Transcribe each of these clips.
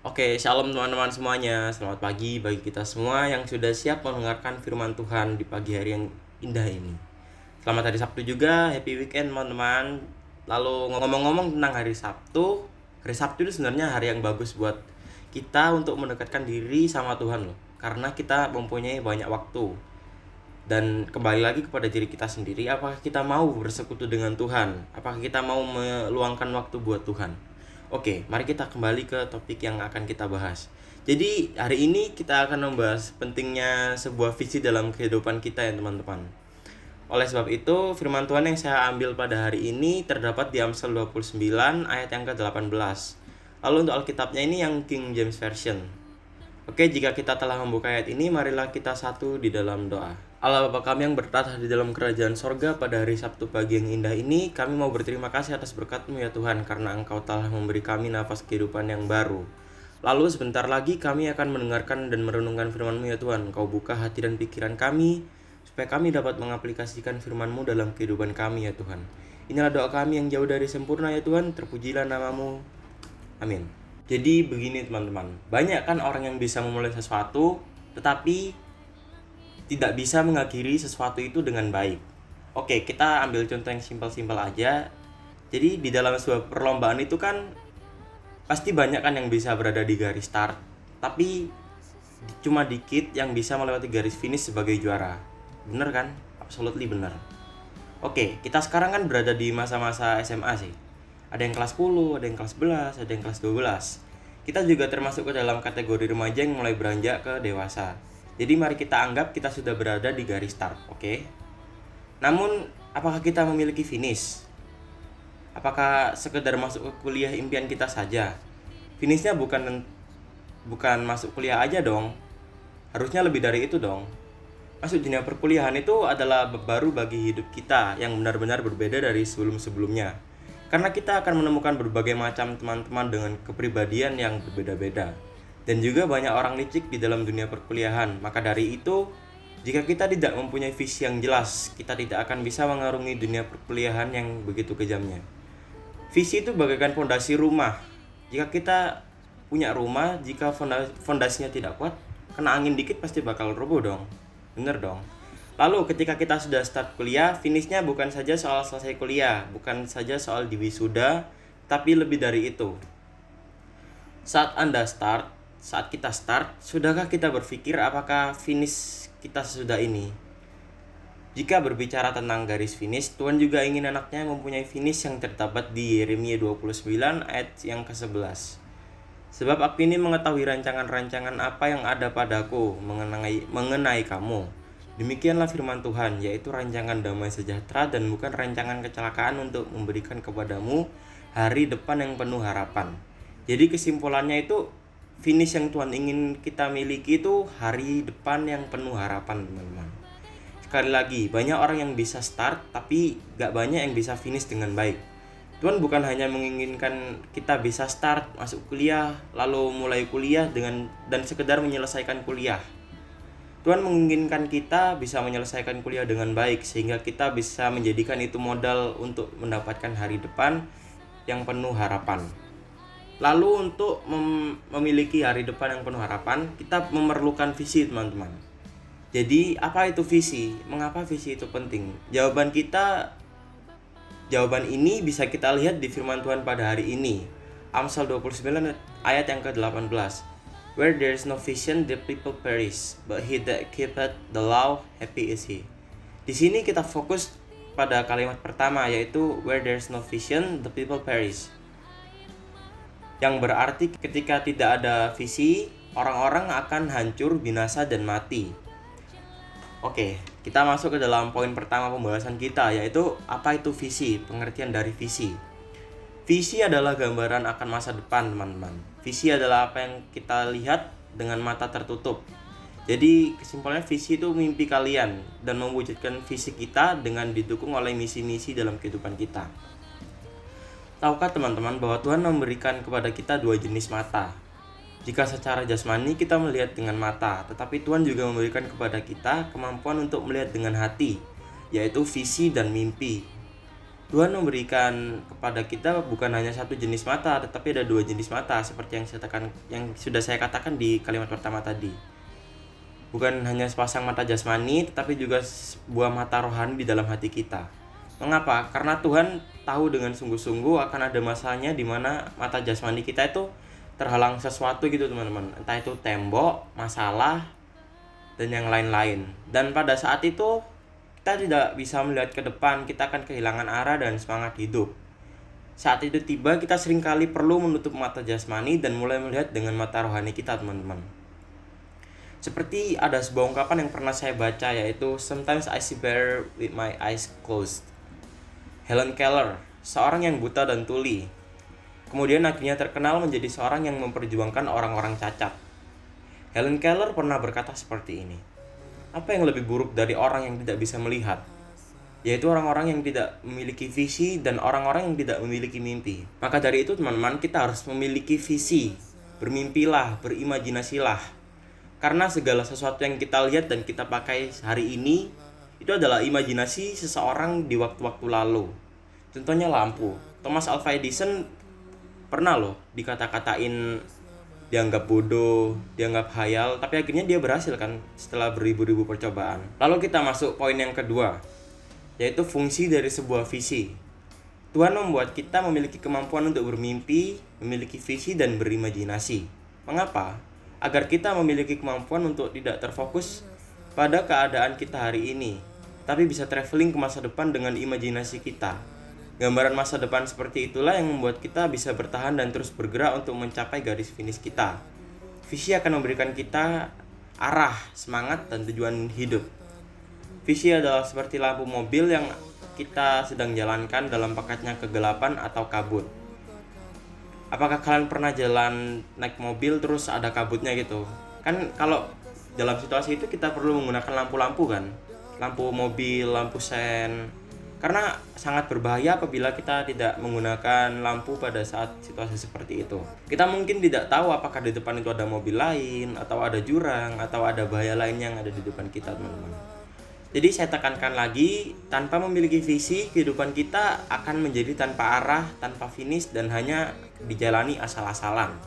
Oke, shalom teman-teman semuanya. Selamat pagi bagi kita semua yang sudah siap mendengarkan firman Tuhan di pagi hari yang indah ini. Selamat hari Sabtu juga, happy weekend teman-teman. Lalu ngomong-ngomong tentang hari Sabtu itu sebenarnya hari yang bagus buat kita untuk mendekatkan diri sama Tuhan loh. Karena kita mempunyai banyak waktu. Dan kembali lagi kepada diri kita sendiri, apakah kita mau bersekutu dengan Tuhan? Apakah kita mau meluangkan waktu buat Tuhan? Oke, mari kita kembali ke topik yang akan kita bahas. Jadi, hari ini kita akan membahas pentingnya sebuah visi dalam kehidupan kita ya teman-teman. Oleh sebab itu, firman Tuhan yang saya ambil pada hari ini terdapat di Amsal 29 ayat yang ke-18. Lalu untuk Alkitabnya ini yang King James Version. Oke, jika kita telah membuka ayat ini, marilah kita satu di dalam doa. Allah Bapa kami yang bertata di dalam kerajaan sorga, pada hari Sabtu pagi yang indah ini, kami mau berterima kasih atas berkat-Mu ya Tuhan, karena Engkau telah memberi kami nafas kehidupan yang baru. Lalu sebentar lagi kami akan mendengarkan dan merenungkan firman-Mu ya Tuhan. Engkau buka hati dan pikiran kami, supaya kami dapat mengaplikasikan firman-Mu dalam kehidupan kami ya Tuhan. Inilah doa kami yang jauh dari sempurna ya Tuhan, terpujilah nama-Mu. Amin. Jadi begini teman-teman, banyak kan orang yang bisa memulai sesuatu, tetapi tidak bisa mengakhiri sesuatu itu dengan baik. Oke, kita ambil contoh yang simpel-simpel aja. Jadi di dalam sebuah perlombaan itu kan pasti banyak kan yang bisa berada di garis start, tapi cuma dikit yang bisa melewati garis finish sebagai juara. Bener kan? Absolutely bener. Oke, kita sekarang kan berada di masa-masa SMA sih. Ada yang kelas 10, ada yang kelas 11, ada yang kelas 12. Kita juga termasuk ke dalam kategori remaja yang mulai beranjak ke dewasa. Jadi mari kita anggap kita sudah berada di garis start, oke? Namun, apakah kita memiliki finish? Apakah sekedar masuk ke kuliah impian kita saja? Finishnya bukan masuk kuliah aja dong. Harusnya lebih dari itu dong. Masuk dunia perkuliahan itu adalah bab baru bagi hidup kita yang benar-benar berbeda dari sebelum-sebelumnya. Karena kita akan menemukan berbagai macam teman-teman dengan kepribadian yang berbeda-beda. Dan juga banyak orang licik di dalam dunia perkuliahan. Maka dari itu, jika kita tidak mempunyai visi yang jelas, kita tidak akan bisa mengarungi dunia perkuliahan yang begitu kejamnya. Visi itu bagaikan fondasi rumah. Jika kita punya rumah, jika fondasinya tidak kuat, kena angin dikit pasti bakal roboh dong. Bener dong. Lalu ketika kita sudah start kuliah, finishnya bukan saja soal selesai kuliah, bukan saja soal diwisuda, tapi lebih dari itu. Saat kita start, sudahkah kita berpikir apakah finish kita sesudah ini? Jika berbicara tentang garis finish, Tuhan juga ingin anaknya mempunyai finish yang terdapat di Yeremia 29 ayat yang ke-11. Sebab aku ini mengetahui rancangan-rancangan apa yang ada padaku mengenai kamu. Demikianlah firman Tuhan, yaitu rancangan damai sejahtera dan bukan rancangan kecelakaan, untuk memberikan kepadamu hari depan yang penuh harapan. Jadi kesimpulannya itu, finish yang Tuhan ingin kita miliki itu hari depan yang penuh harapan, teman-teman. Sekali lagi, banyak orang yang bisa start, tapi gak banyak yang bisa finish dengan baik. Tuhan bukan hanya menginginkan kita bisa start, masuk kuliah, lalu mulai kuliah dan sekedar menyelesaikan kuliah. Tuhan menginginkan kita bisa menyelesaikan kuliah dengan baik, sehingga kita bisa menjadikan itu modal untuk mendapatkan hari depan yang penuh harapan. Lalu untuk memiliki hari depan yang penuh harapan, kita memerlukan visi, teman-teman. Jadi apa itu visi? Mengapa visi itu penting? Jawaban ini bisa kita lihat di firman Tuhan pada hari ini. Amsal 29 ayat yang ke-18. Where there is no vision, the people perish, but he that keepeth the law, happy is he. Di sini kita fokus pada kalimat pertama, yaitu where there is no vision, the people perish. Yang berarti ketika tidak ada visi, orang-orang akan hancur, binasa, dan mati. Oke, kita masuk ke dalam poin pertama pembahasan kita, yaitu apa itu visi, pengertian dari visi. Visi adalah gambaran akan masa depan, teman-teman. Visi adalah apa yang kita lihat dengan mata tertutup. Jadi kesimpulannya, visi itu mimpi kalian dan mewujudkan visi kita dengan didukung oleh misi-misi dalam kehidupan kita. Tahukah teman-teman bahwa Tuhan memberikan kepada kita dua jenis mata? Jika secara jasmani kita melihat dengan mata, tetapi Tuhan juga memberikan kepada kita kemampuan untuk melihat dengan hati, yaitu visi dan mimpi. Tuhan memberikan kepada kita bukan hanya satu jenis mata, tetapi ada dua jenis mata seperti yang sudah saya katakan di kalimat pertama tadi. Bukan hanya sepasang mata jasmani, tetapi juga sebuah mata rohani di dalam hati kita. Mengapa? Karena Tuhan tahu dengan sungguh-sungguh akan ada masanya di mana mata jasmani kita itu terhalang sesuatu gitu teman-teman. Entah itu tembok, masalah, dan yang lain-lain. Dan pada saat itu kita tidak bisa melihat ke depan, kita akan kehilangan arah dan semangat hidup. Saat itu tiba, kita seringkali perlu menutup mata jasmani dan mulai melihat dengan mata rohani kita, teman-teman. Seperti ada sebuah ungkapan yang pernah saya baca, yaitu "Sometimes I see better with my eyes closed." Helen Keller, seorang yang buta dan tuli, kemudian akhirnya terkenal menjadi seorang yang memperjuangkan orang-orang cacat. Helen Keller pernah berkata seperti ini, "Apa yang lebih buruk dari orang yang tidak bisa melihat? Yaitu orang-orang yang tidak memiliki visi dan orang-orang yang tidak memiliki mimpi." Maka dari itu teman-teman, kita harus memiliki visi. Bermimpilah, berimajinasilah. Karena segala sesuatu yang kita lihat dan kita pakai hari ini, itu adalah imajinasi seseorang di waktu-waktu lalu. Contohnya lampu. Thomas Alva Edison pernah loh dikata-katain dianggap bodoh, dianggap hayal, tapi akhirnya dia berhasil kan setelah beribu-ribu percobaan. Lalu kita masuk poin yang kedua, yaitu fungsi dari sebuah visi. Tuhan membuat kita memiliki kemampuan untuk bermimpi, memiliki visi dan berimajinasi. Mengapa? Agar kita memiliki kemampuan untuk tidak terfokus pada keadaan kita hari ini, tapi bisa traveling ke masa depan dengan imajinasi kita. Gambaran masa depan seperti itulah yang membuat kita bisa bertahan dan terus bergerak untuk mencapai garis finish kita. Visi akan memberikan kita arah, semangat, dan tujuan hidup. Visi adalah seperti lampu mobil yang kita sedang jalankan dalam pekatnya kegelapan atau kabut. Apakah kalian pernah jalan naik mobil terus ada kabutnya gitu? Kan kalau dalam situasi itu kita perlu menggunakan lampu-lampu kan? Lampu mobil, lampu sen. Karena sangat berbahaya apabila kita tidak menggunakan lampu pada saat situasi seperti itu. Kita mungkin tidak tahu apakah di depan itu ada mobil lain, atau ada jurang, atau ada bahaya lain yang ada di depan kita, teman-teman. Jadi saya tekankan lagi, tanpa memiliki visi, kehidupan kita akan menjadi tanpa arah, tanpa finish, dan hanya dijalani asal-asalan.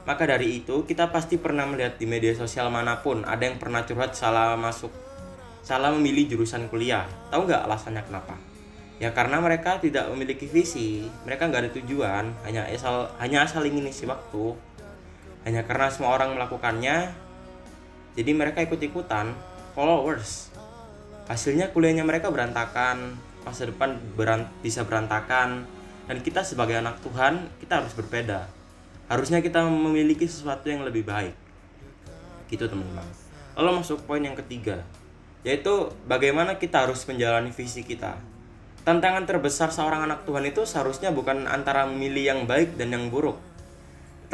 Maka dari itu, kita pasti pernah melihat di media sosial manapun, ada yang pernah curhat salah memilih jurusan kuliah. Tahu nggak alasannya kenapa? Ya karena mereka tidak memiliki visi, mereka nggak ada tujuan, hanya asal ingin isi waktu. Hanya karena semua orang melakukannya, jadi mereka ikut-ikutan, followers. Hasilnya kuliahnya mereka berantakan, masa depan bisa berantakan. Dan kita sebagai anak Tuhan, kita harus berbeda. Harusnya kita memiliki sesuatu yang lebih baik. Gitu teman-teman. Lalu masuk poin yang ketiga, yaitu bagaimana kita harus menjalani visi kita. Tantangan terbesar seorang anak Tuhan itu seharusnya bukan antara memilih yang baik dan yang buruk,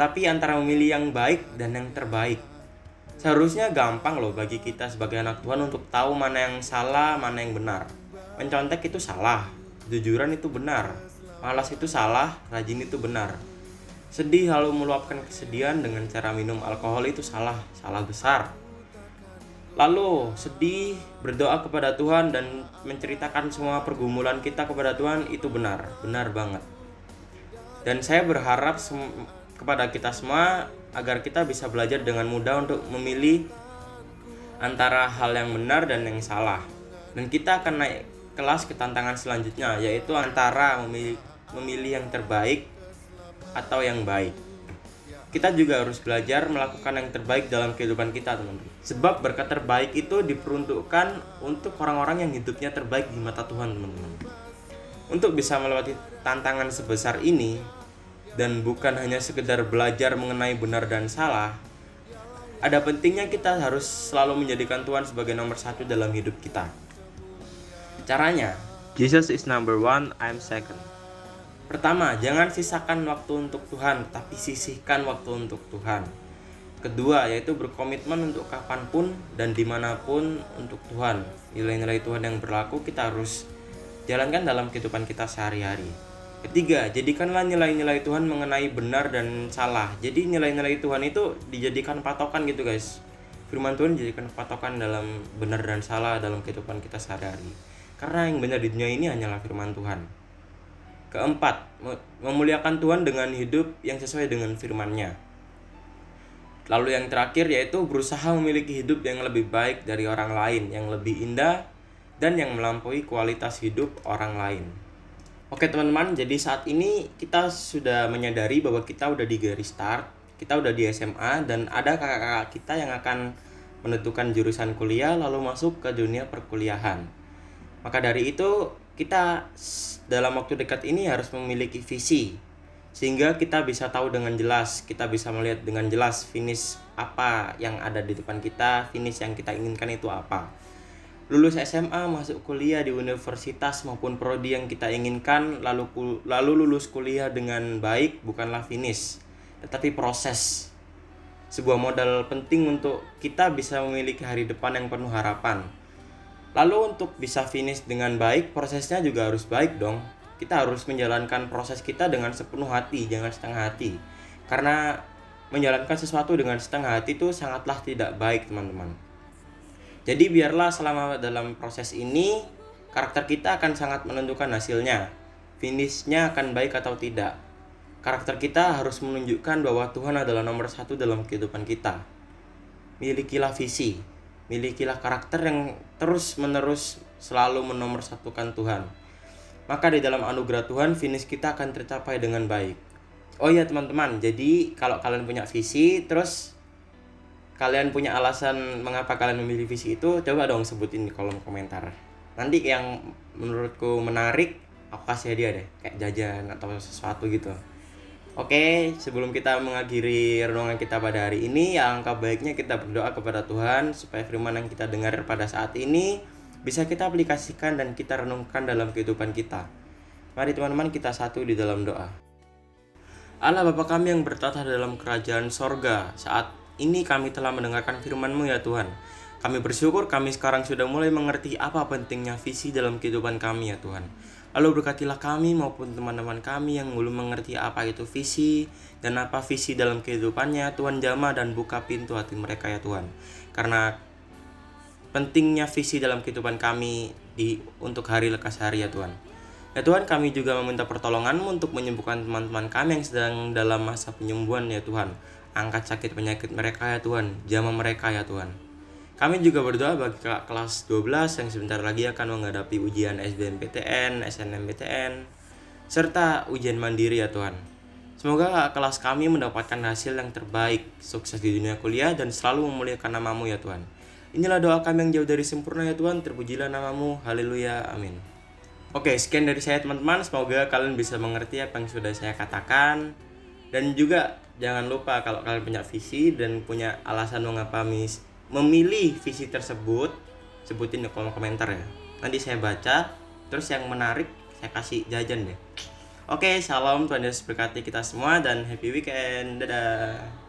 tapi antara memilih yang baik dan yang terbaik. Seharusnya gampang loh bagi kita sebagai anak Tuhan untuk tahu mana yang salah, mana yang benar. Mencontek itu salah, jujuran itu benar, malas itu salah, rajin itu benar. Sedih lalu meluapkan kesedihan dengan cara minum alkohol itu salah besar. Lalu sedih, berdoa kepada Tuhan dan menceritakan semua pergumulan kita kepada Tuhan itu benar banget. Dan saya berharap kepada kita semua agar kita bisa belajar dengan mudah untuk memilih antara hal yang benar dan yang salah. Dan kita akan naik kelas ke tantangan selanjutnya, yaitu antara memilih yang terbaik atau yang baik. Kita juga harus belajar melakukan yang terbaik dalam kehidupan kita, teman-teman. Sebab berkat terbaik itu diperuntukkan untuk orang-orang yang hidupnya terbaik di mata Tuhan, teman-teman. Untuk bisa melewati tantangan sebesar ini, dan bukan hanya sekedar belajar mengenai benar dan salah, ada pentingnya kita harus selalu menjadikan Tuhan sebagai nomor satu dalam hidup kita. Caranya, Jesus is number one, I'm second. Pertama, jangan sisakan waktu untuk Tuhan, tapi sisihkan waktu untuk Tuhan. Kedua, yaitu berkomitmen untuk kapanpun dan dimanapun untuk Tuhan. Nilai-nilai Tuhan yang berlaku kita harus jalankan dalam kehidupan kita sehari-hari. Ketiga, jadikanlah nilai-nilai Tuhan mengenai benar dan salah. Jadi nilai-nilai Tuhan itu dijadikan patokan gitu guys. Firman Tuhan dijadikan patokan dalam benar dan salah dalam kehidupan kita sehari-hari. Karena yang benar di dunia ini hanyalah firman Tuhan. Keempat, memuliakan Tuhan dengan hidup yang sesuai dengan firman-Nya. Lalu yang terakhir yaitu berusaha memiliki hidup yang lebih baik dari orang lain, yang lebih indah dan yang melampaui kualitas hidup orang lain. Oke teman-teman, jadi saat ini kita sudah menyadari bahwa kita udah di garis start, kita udah di SMA dan ada kakak-kakak kita yang akan menentukan jurusan kuliah lalu masuk ke dunia perkuliahan. Maka dari itu kita dalam waktu dekat ini harus memiliki visi sehingga kita bisa tahu dengan jelas, kita bisa melihat dengan jelas finish apa yang ada di depan kita, finish yang kita inginkan itu apa. Lulus SMA, masuk kuliah di universitas maupun prodi yang kita inginkan, lalu lulus kuliah dengan baik bukanlah finish, tetapi proses. Sebuah modal penting untuk kita bisa memiliki hari depan yang penuh harapan. Lalu untuk bisa finish dengan baik, prosesnya juga harus baik dong. Kita harus menjalankan proses kita dengan sepenuh hati, jangan setengah hati. Karena menjalankan sesuatu dengan setengah hati itu sangatlah tidak baik, teman-teman. Jadi biarlah selama dalam proses ini, karakter kita akan sangat menentukan hasilnya. Finishnya akan baik atau tidak. Karakter kita harus menunjukkan bahwa Tuhan adalah nomor satu dalam kehidupan kita. Milikilah visi, milikilah karakter yang terus-menerus selalu menomorsatukan Tuhan. Maka di dalam anugerah Tuhan, finish kita akan tercapai dengan baik. Oh iya teman-teman, jadi kalau kalian punya visi, terus kalian punya alasan mengapa kalian memilih visi itu, coba dong sebutin di kolom komentar. Nanti yang menurutku menarik, aku kasih hadiah deh, kayak jajan atau sesuatu gitu. Oke, sebelum kita mengakhiri renungan kita pada hari ini, alangkah baiknya kita berdoa kepada Tuhan supaya firman yang kita dengar pada saat ini bisa kita aplikasikan dan kita renungkan dalam kehidupan kita. Mari teman-teman kita satu di dalam doa. Allah Bapa kami yang bertata dalam kerajaan sorga, saat ini kami telah mendengarkan firman-Mu ya Tuhan. Kami bersyukur kami sekarang sudah mulai mengerti apa pentingnya visi dalam kehidupan kami ya Tuhan. Lalu berkatilah kami maupun teman-teman kami yang belum mengerti apa itu visi dan apa visi dalam kehidupannya. Tuhan jamah dan buka pintu hati mereka ya Tuhan. Karena pentingnya visi dalam kehidupan kami untuk hari lekas hari ya Tuhan. Ya Tuhan, kami juga meminta pertolongan-Mu untuk menyembuhkan teman-teman kami yang sedang dalam masa penyembuhan ya Tuhan. Angkat sakit penyakit mereka ya Tuhan, jamah mereka ya Tuhan. Kami juga berdoa bagi kelas 12 yang sebentar lagi akan menghadapi ujian SBMPTN, SNMPTN, serta ujian mandiri ya Tuhan. Semoga kelas kami mendapatkan hasil yang terbaik, sukses di dunia kuliah dan selalu memuliakan nama-Mu ya Tuhan. Inilah doa kami yang jauh dari sempurna ya Tuhan, terpujilah nama-Mu, haleluya, amin. Oke, sekian dari saya teman-teman, semoga kalian bisa mengerti apa yang sudah saya katakan. Dan juga jangan lupa kalau kalian punya visi dan punya alasan mengapa memilih visi tersebut, sebutin di kolom komentar ya. Nanti saya baca, terus yang menarik saya kasih jajan deh. Oke, salam, Tuhan Yesus berkati kita semua dan happy weekend. Dadah.